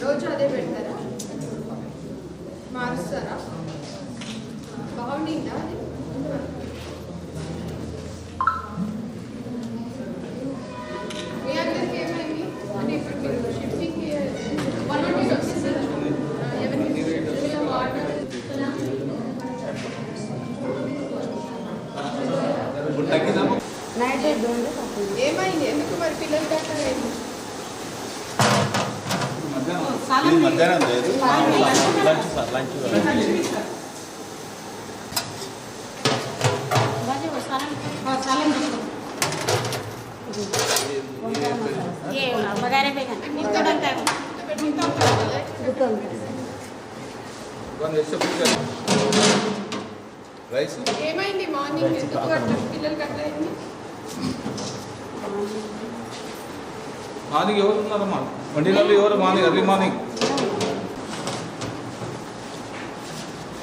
రోజు అదే పెడతారా, మారుస్తారా? బాగుండిందా అది? మీ అందరికి ఏమైంది అంటే ఇప్పుడు మీరు షిఫ్టింగ్ 1 or 2 వచ్చేసారు ఎవరికి వాటర్ ఏమైంది? ఎందుకు మరి పిల్లలు కట్టలేదు? మధ్యాహ్నం లేదు, ఏమైంది మార్నింగ్ ఎందుకు పిల్లలు కట్టలేదు? మార్నింగ్ ఎవరు ఉన్నారమ్మా? వండినోళ్ళు ఎవరు? మార్నింగ్ ఎర్లీ మార్నింగ్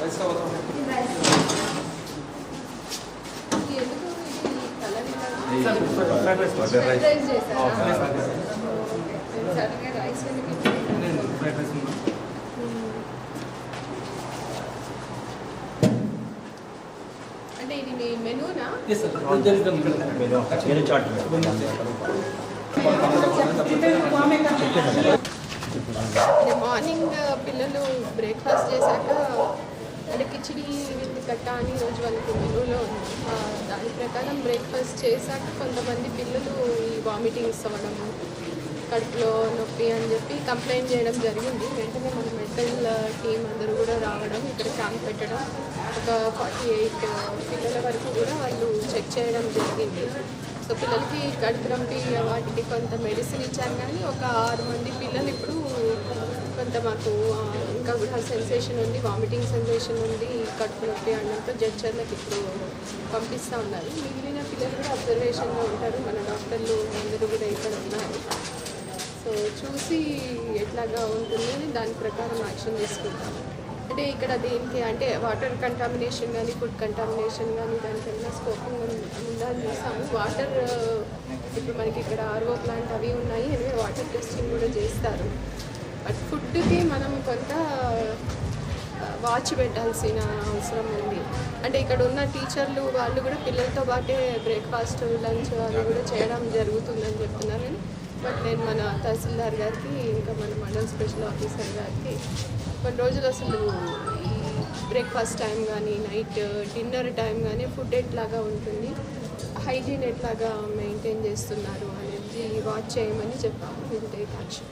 రైస్ కావాలి. అంటే ఇది మీ మెనూనా? మార్నింగ్ పిల్లలు బ్రేక్ఫాస్ట్ చేశాక అంటే కిచిడి విత్ కట్ట అని రోజు వాళ్ళకి మెనూలో ఉంది. దాని ప్రకారం బ్రేక్ఫాస్ట్ చేశాక కొంతమంది పిల్లలు ఈ వామిటింగ్స్ అవ్వడము, కడుపులో నొప్పి అని చెప్పి కంప్లైంట్ చేయడం జరిగింది. వెంటనే మన మెడికల్ టీం అందరూ కూడా రావడం, ఇక్కడ క్యాంప్ పెట్టడం, ఒక 48 పిల్లల వరకు కూడా వాళ్ళు చెక్ చేయడం జరిగింది. సో పిల్లలకి కడుపు నొప్పి వాటికి కొంత మెడిసిన్ ఇచ్చారు, కానీ ఒక 6 మంది పిల్లలు ఇప్పుడు కొంత మాకు ఇంకా కూడా సెన్సేషన్ ఉంది, వామిటింగ్ సెన్సేషన్ ఉంది, కడుపు నొప్పి అనడంతో జడ్చర్లకు ఇప్పుడు పంపిస్తూ ఉన్నారు. మిగిలిన పిల్లలు కూడా అబ్జర్వేషన్లో ఉంటారు, మన డాక్టర్లు అందరూ కూడా ఇక్కడ ఉన్నారు. సో చూసి ఎట్లాగా ఉంటుందని దాని ప్రకారం యాక్షన్ తీసుకుంటాము. అంటే ఇక్కడ దేనికి అంటే వాటర్ కంటామినేషన్ కానీ ఫుడ్ కంటామినేషన్ కానీ దానికన్నా స్కోపింగ్ ఉందని చూసాము. వాటర్ ఇప్పుడు మనకి ఇక్కడ ఆర్ఓ ప్లాంట్ అవి ఉన్నాయి, అవి వాటర్ టెస్టింగ్ కూడా చేస్తారు. బట్ ఫుడ్కి మనం కొంత వాచ్ పెట్టాల్సిన అవసరం ఉంది. అంటే ఇక్కడ ఉన్న టీచర్లు వాళ్ళు కూడా పిల్లలతో పాటే బ్రేక్ఫాస్ట్ లంచ్ అది కూడా చేయడం జరుగుతుందని చెప్తున్నారు. బట్ నేను మన తహసీల్దార్ గారికి ఇంకా మన మండల్ స్పెషల్ ఆఫీసర్ గారికి కొన్ని రోజులు అసలు ఈ బ్రేక్ఫాస్ట్ టైం కానీ నైట్ డిన్నర్ టైం కానీ ఫుడ్ ఎట్లాగా ఉంటుంది, హైజీన్ ఎట్లాగా మెయింటైన్ చేస్తున్నారు అనేది వాచ్ చేయమని చెప్పాము. Will take action.